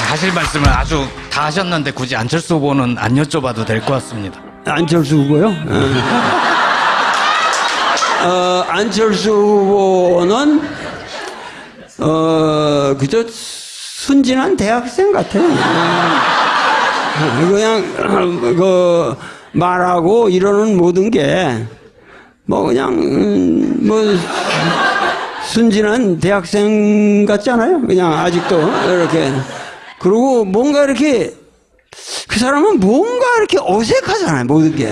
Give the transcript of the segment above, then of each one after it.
하실 말씀을 아주 다 하셨는데 굳이 안철수 후보는 안 여쭤봐도 될 것 같습니다. 안철수 후보요? 안철수 후보는 그저 순진한 대학생 같아요. 그냥 말하고 이러는 모든 게 뭐 그냥 뭐 순진한 대학생 같지 않아요? 그냥 아직도 이렇게. 그리고 뭔가 이렇게 그 사람은 뭔가 이렇게 어색하잖아요, 모든 게.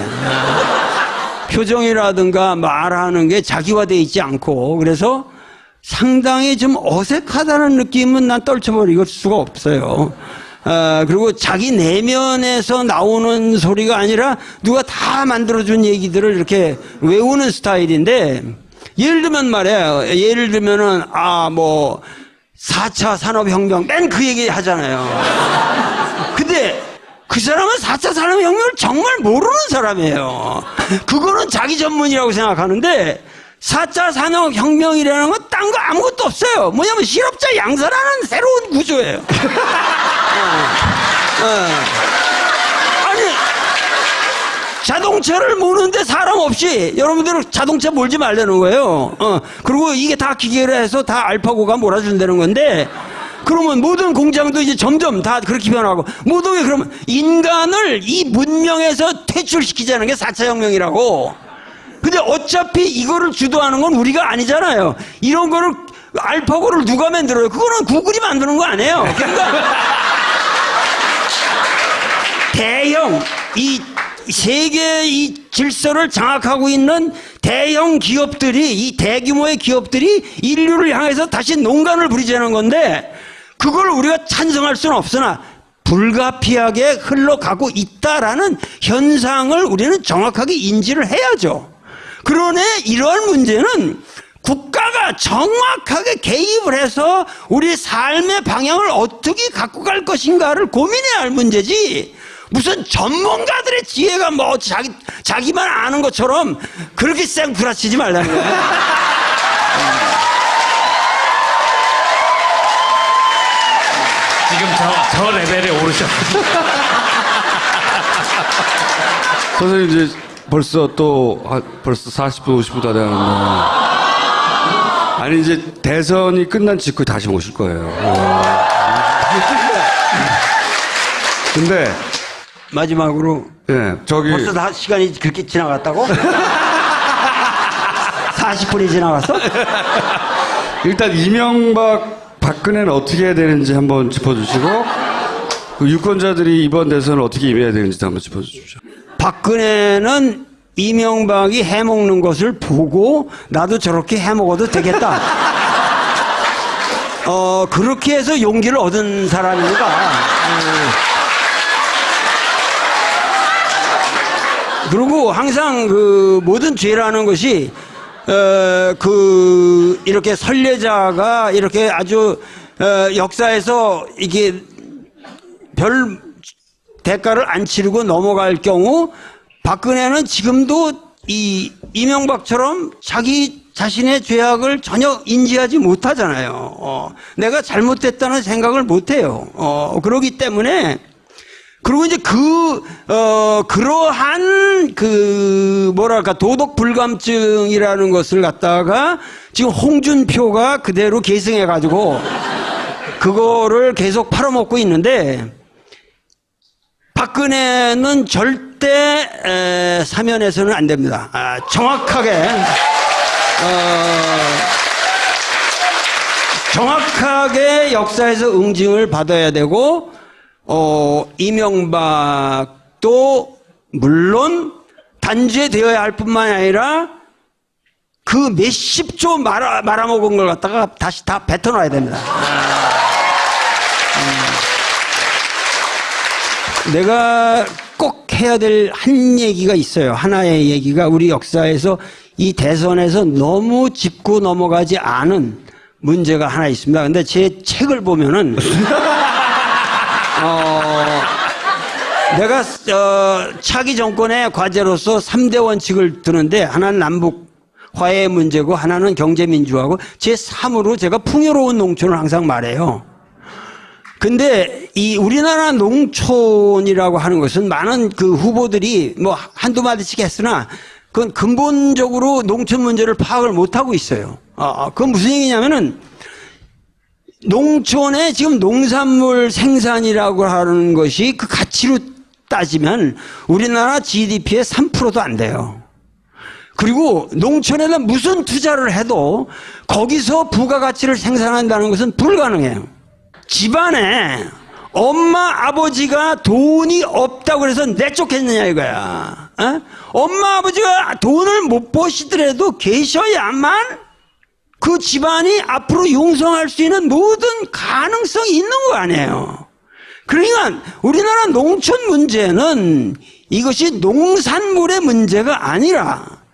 표정이라든가 말하는 게 자기화되어 있지 않고, 그래서 상당히 좀 어색하다는 느낌은 난 떨쳐버릴 수가 없어요. 그리고 자기 내면에서 나오는 소리가 아니라 누가 다 만들어준 얘기들을 이렇게 외우는 스타일인데, 예를 들면 말이에요. 예를 들면은, 4차 산업혁명, 맨 그 얘기 하잖아요. 근데 그 사람은 4차 산업혁명을 정말 모르는 사람이에요. 그거는 자기 전문이라고 생각하는데, 4차 산업혁명이라는 건 딴 거 아무것도 없어요. 뭐냐면 실업자 양산하는 새로운 구조예요. 아니, 자동차를 모르는데 사람 없이 여러분들은 자동차 몰지 말라는 거예요. 그리고 이게 다 기계로 해서 다 알파고가 몰아준다는 건데, 그러면 모든 공장도 이제 점점 다 그렇게 변하고, 모든 게 그러면 인간을 이 문명에서 퇴출시키자는 게 4차 혁명이라고. 근데 어차피 이거를 주도하는 건 우리가 아니잖아요. 이런 거를 알파고를 누가 만들어요? 그거는 구글이 만드는 거 아니에요. 그러니까 대형 이 세계 이 질서를 장악하고 있는 대형 기업들이, 이 대규모의 기업들이 인류를 향해서 다시 농간을 부리자는 건데, 그걸 우리가 찬성할 수는 없으나 불가피하게 흘러가고 있다라는 현상을 우리는 정확하게 인지를 해야죠. 그러네 이러한 문제는 국가가 정확하게 개입을 해서 우리 삶의 방향을 어떻게 갖고 갈 것인가를 고민해야 할 문제지, 무슨 전문가들의 지혜가 뭐 자기만 아는 것처럼 그렇게 쌩구라치지 말라는 거예요. 지금 저 레벨에 오르셨어요. 선생님 이제 벌써 40분 50분 다 되는데, 아니 이제 대선이 끝난 직후에 다시 오실 거예요. 근데 마지막으로, 저기 벌써 다 시간이 그렇게 지나갔다고? 40분이 지나갔어? 일단 이명박 박근혜는 어떻게 해야 되는지 한번 짚어주시고, 그 유권자들이 이번 대선을 어떻게 임해야 되는지도 한번 짚어주십시오. 박근혜는 이명박이 해먹는 것을 보고 나도 저렇게 해먹어도 되겠다. 그렇게 해서 용기를 얻은 사람입니다. 그리고 항상 그 모든 죄라는 것이 이렇게 선례자가 이렇게 아주 역사에서 이게 별 대가를 안 치르고 넘어갈 경우, 박근혜는 지금도 이 이명박처럼 자기 자신의 죄악을 전혀 인지하지 못하잖아요. 내가 잘못됐다는 생각을 못해요. 그러기 때문에, 그리고 이제 그러한 도덕 불감증이라는 것을 갖다가 지금 홍준표가 그대로 계승해가지고 그거를 계속 팔아먹고 있는데, 박근혜는 절대 사면해서는 안 됩니다. 정확하게 역사에서 응징을 받아야 되고, 이명박도 물론 단죄되어야 할 뿐만 아니라 그 몇십 조 말아먹은 걸 갖다가 다시 다 뱉어놔야 됩니다. 내가 꼭 해야 될 한 얘기가 있어요. 하나의 얘기가, 우리 역사에서 이 대선에서 너무 짚고 넘어가지 않은 문제가 하나 있습니다. 근데 제 책을 보면은 내가 차기 정권의 과제로서 3대 원칙을 두는데, 하나는 남북 화해의 문제고 하나는 경제민주화고, 제 3으로 제가 풍요로운 농촌을 항상 말해요. 근데 이 우리나라 농촌이라고 하는 것은 많은 그 후보들이 뭐 한두 마디씩 했으나 그건 근본적으로 농촌 문제를 파악을 못하고 있어요. 그건 무슨 얘기냐면은 농촌에 지금 농산물 생산이라고 하는 것이 그 가치로 따지면 우리나라 GDP의 3%도 안 돼요. 그리고 농촌에다 무슨 투자를 해도 거기서 부가가치를 생산한다는 것은 불가능해요. 집안에 엄마 아버지가 돈이 없다고 해서 내쫓겠느냐 이거야. 엄마 아버지가 돈을 못 버시더라도 계셔야만 그 집안이 앞으로 용성할 수 있는 모든 가능성이 있는 거 아니에요. 그러니까 우리나라 농촌 문제는 이것이 농산물의 문제가 아니라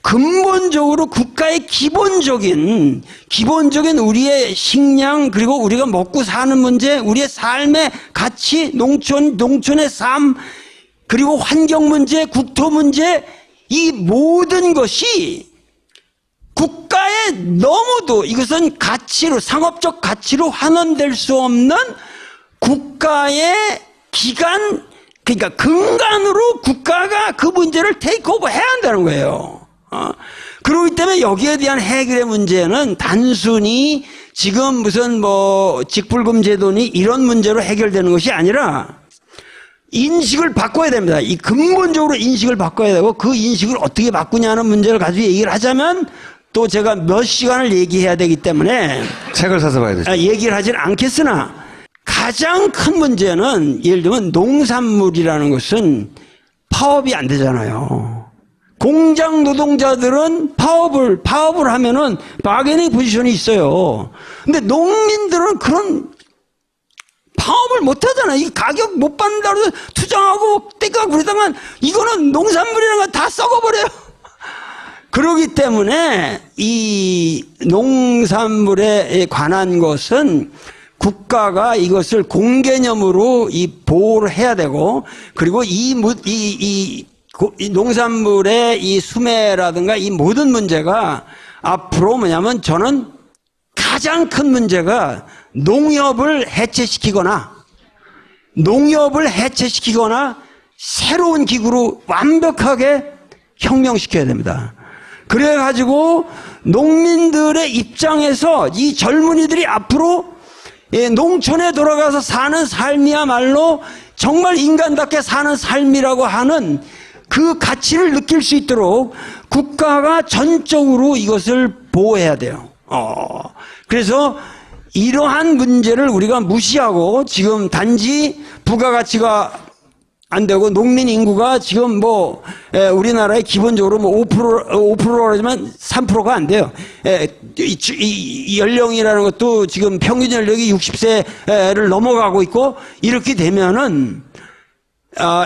근본적으로 국가의 기본적인 우리의 식량 그리고 우리가 먹고 사는 문제, 우리의 삶의 가치, 농촌의 삶 그리고 환경 문제, 국토 문제 이 모든 것이 국가에 너무도 이것은 가치로 상업적 가치로 환원될 수 없는 국가의 기간 그러니까 근간으로 국가가 그 문제를 테이크오버 해야 한다는 거예요. 그렇기 때문에 여기에 대한 해결의 문제는 단순히 지금 무슨 뭐 직불금 제도니 이런 문제로 해결되는 것이 아니라 인식을 바꿔야 됩니다. 이 근본적으로 인식을 바꿔야 되고 그 인식을 어떻게 바꾸냐는 문제를 가지고 얘기를 하자면 또 제가 몇 시간을 얘기해야 되기 때문에 책을 사서 봐야 되죠. 얘기를 하진 않겠으나 가장 큰 문제는 예를 들면 농산물이라는 것은 파업이 안 되잖아요. 공장 노동자들은 파업을 하면은 바게닝 포지션이 있어요. 근데 농민들은 그런 파업을 못 하잖아요. 이 가격 못 받는다고 해서 투정하고 떼까고 그러다가 이거는 농산물이라는 거 다 썩어버려요. 그렇기 때문에 이 농산물에 관한 것은 국가가 이것을 공개념으로 이 보호를 해야 되고 그리고 이 농산물의 이 수매라든가 이 모든 문제가 앞으로 뭐냐면 저는 가장 큰 문제가 농협을 해체시키거나 새로운 기구로 완벽하게 혁명시켜야 됩니다. 그래가지고 농민들의 입장에서 이 젊은이들이 앞으로 농촌에 돌아가서 사는 삶이야말로 정말 인간답게 사는 삶이라고 하는 그 가치를 느낄 수 있도록 국가가 전적으로 이것을 보호해야 돼요. 그래서 이러한 문제를 우리가 무시하고 지금 단지 부가가치가 안 되고 농민 인구가 지금 뭐 우리나라에 기본적으로 뭐 5%라지만 3%가 안 돼요. 이 연령이라는 것도 지금 평균 연령이 60세를 넘어가고 있고 이렇게 되면은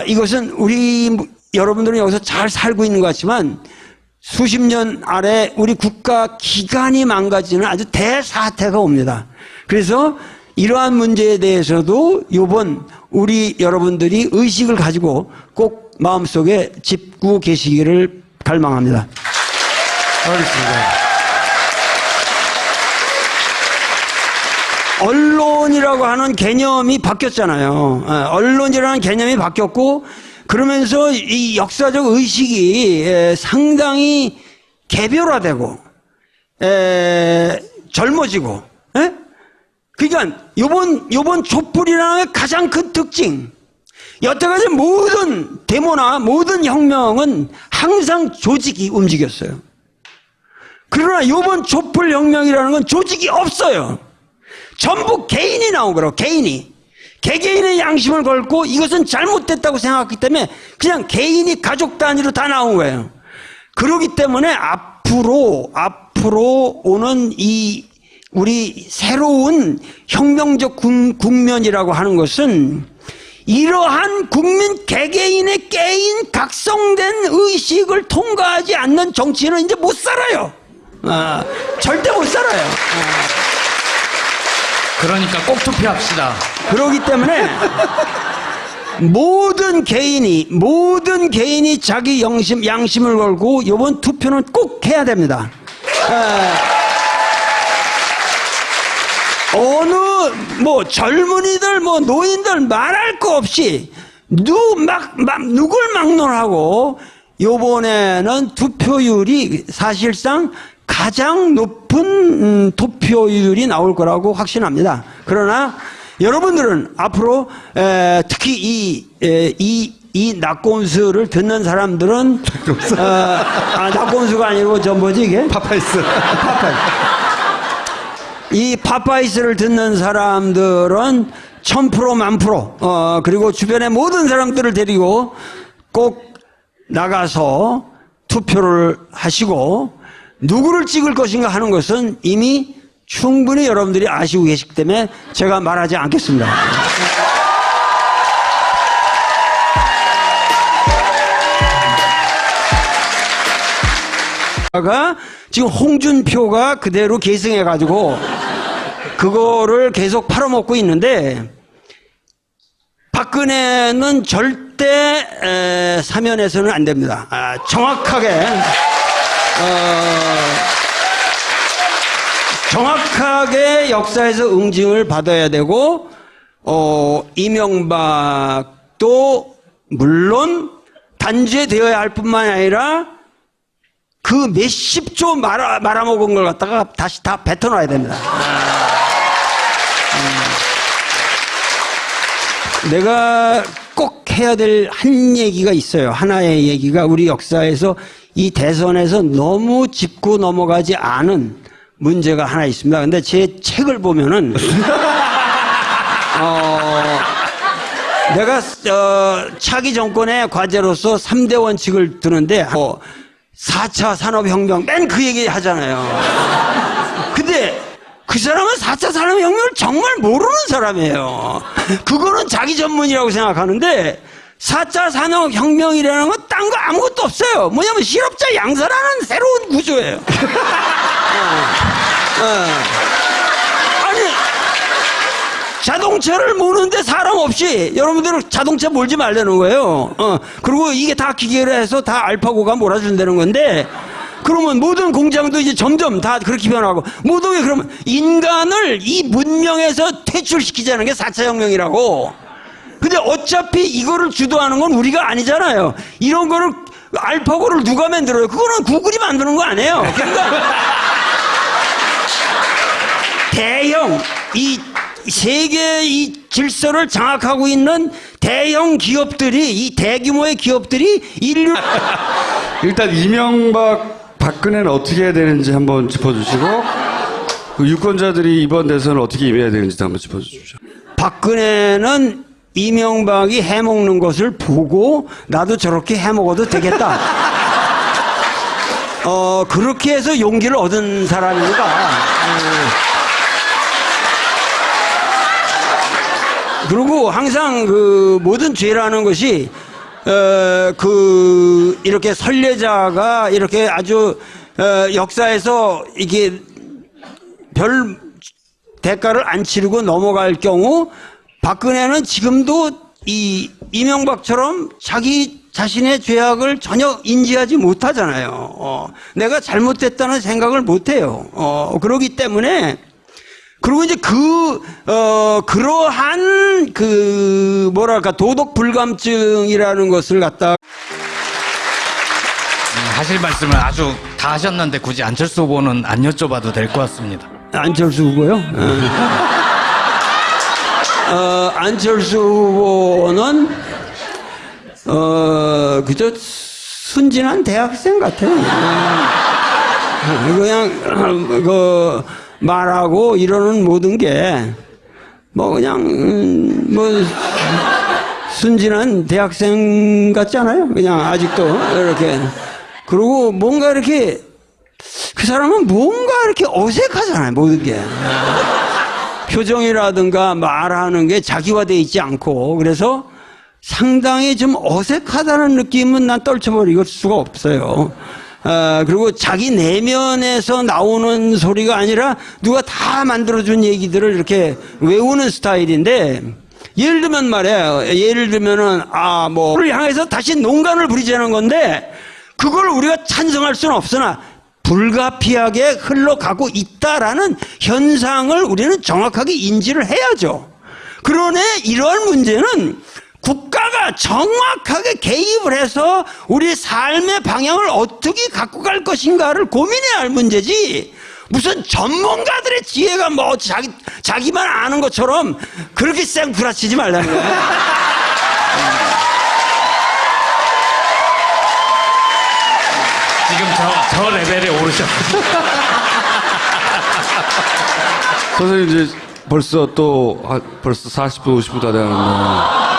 이것은 우리 여러분들은 여기서 잘 살고 있는 것 같지만 수십 년 아래 우리 국가 기관이 망가지는 아주 대사태가 옵니다. 그래서 이러한 문제에 대해서도 이번 우리 여러분들이 의식을 가지고 꼭 마음속에 짚고 계시기를 갈망합니다. 알겠습니다. 언론이라고 하는 개념이 바뀌었잖아요. 언론이라는 개념이 바뀌었고 그러면서 이 역사적 의식이 상당히 개별화되고 젊어지고 그러니까 요번 촛불이라는 가장 큰 특징 여태까지 모든 데모나 모든 혁명은 항상 조직이 움직였어요. 그러나 요번 촛불 혁명이라는 건 조직이 없어요. 전부 개인이 나온 거라고. 개개인의 양심을 걸고 이것은 잘못됐다고 생각했기 때문에 그냥 개인이 가족 단위로 다 나온 거예요. 그렇기 때문에 앞으로 오는 이 우리 새로운 혁명적 국면이라고 하는 것은 이러한 국민 개개인의 개인 각성된 의식을 통과하지 않는 정치는 이제 못 살아요. 절대 못 살아요. 그러니까 꼭 투표합시다. 그렇기 때문에 모든 개인이 자기 양심을 걸고 이번 투표는 꼭 해야 됩니다. 뭐 젊은이들 뭐 노인들 말할 거 없이 누굴 막론하고 요번에는 투표율이 사실상 가장 높은 투표율이 나올 거라고 확신합니다. 그러나 여러분들은 앞으로 특히 이 낙곰수를 듣는 사람들은 낙곰수가 아니고 저 뭐지 이게? 파파이스. 이 파파이스를 듣는 사람들은 1000% 1000% 그리고 주변의 모든 사람들을 데리고 꼭 나가서 투표를 하시고 누구를 찍을 것인가 하는 것은 이미 충분히 여러분들이 아시고 계시기 때문에 제가 말하지 않겠습니다. 지금 홍준표가 그대로 계승해가지고 그거를 계속 팔아먹고 있는데 박근혜는 절대 사면해서는 안 됩니다. 정확하게 역사에서 응징을 받아야 되고 이명박도 물론 단죄되어야 할 뿐만 아니라 그 몇십 조 말아먹은 걸 갖다가 다시 다 뱉어놔야 됩니다. 내가 꼭 해야 될 한 얘기가 있어요. 하나의 얘기가 우리 역사에서 이 대선에서 너무 짚고 넘어가지 않은 문제가 하나 있습니다. 근데 제 책을 보면은 내가 차기 정권의 과제로서 3대 원칙을 두는데 4차 산업혁명 맨 그 얘기 하잖아요. 근데 그 사람은 4차 산업혁명을 정말 모르는 사람이에요. 그거는 자기 전문이라고 생각하는데 4차 산업혁명이라는 건 딴 거 아무것도 없어요. 뭐냐면 실업자 양산하는 새로운 구조예요. 아니 자동차를 모르는데 사람 없이 여러분들은 자동차 몰지 말라는 거예요. 그리고 이게 다 기계로 해서 다 알파고가 몰아준다는 건데 그러면 모든 공장도 이제 점점 다 그렇게 변하고 모든 게 그러면 인간을 이 문명에서 퇴출시키자는 게 4차 혁명이라고. 근데 어차피 이거를 주도하는 건 우리가 아니잖아요. 이런 거를 알파고를 누가 만들어요? 그거는 구글이 만드는 거 아니에요. 그러니까 대형 이 세계 이 질서를 장악하고 있는 대형 기업들이 이 대규모의 기업들이 일단 이명박 박근혜는 어떻게 해야 되는지 한번 짚어주시고 그 유권자들이 이번 대선을 어떻게 임해야 되는지도 한번 짚어주십시오. 박근혜는 이명박이 해먹는 것을 보고 나도 저렇게 해먹어도 되겠다. 그렇게 해서 용기를 얻은 사람입니다. 그리고 항상 그 모든 죄라는 것이 이렇게 선례자가 이렇게 아주 역사에서 이게 별 대가를 안 치르고 넘어갈 경우 박근혜는 지금도 이 이명박처럼 자기 자신의 죄악을 전혀 인지하지 못하잖아요. 내가 잘못됐다는 생각을 못해요. 그러기 때문에 그리고 이제 그러한 뭐랄까 도덕 불감증이라는 것을 갖다 하실 말씀을 아주 다 하셨는데 굳이 안철수 후보는 안 여쭤봐도 될 것 같습니다. 안철수 후보요? 안철수 후보는 그저 순진한 대학생 같아요. 그냥 말하고 이러는 모든 게 뭐 그냥 뭐 순진한 대학생 같지 않아요? 그냥 아직도 이렇게. 그리고 뭔가 이렇게 그 사람은 뭔가 이렇게 어색하잖아요. 모든 게 표정이라든가 말하는 게 자기화되어 있지 않고 그래서 상당히 좀 어색하다는 느낌은 난 떨쳐버릴 수가 없어요. 그리고 자기 내면에서 나오는 소리가 아니라 누가 다 만들어준 얘기들을 이렇게 외우는 스타일인데 예를 들면 말이에요. 예를 들면은 뭐를 향해서 다시 농간을 부리자는 건데 그걸 우리가 찬성할 수는 없으나 불가피하게 흘러가고 있다라는 현상을 우리는 정확하게 인지를 해야죠. 그러나 이러한 문제는 국가가 정확하게 개입을 해서 우리 삶의 방향을 어떻게 갖고 갈 것인가를 고민해야 할 문제지, 무슨 전문가들의 지혜가 뭐 자기만 아는 것처럼 그렇게 쌩구라치지 말라는 거예요. 지금 저 레벨에 오르셨어요. 선생님 이제 벌써 벌써 40분 50분 다 돼가는데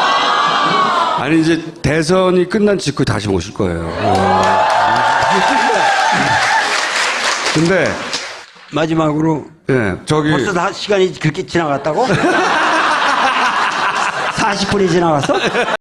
아니 이제 대선이 끝난 직후에 다시 오실 거예요. 근데 마지막으로 예 저기 벌써 다 시간이 그렇게 지나갔다고? 40분이 지나갔어?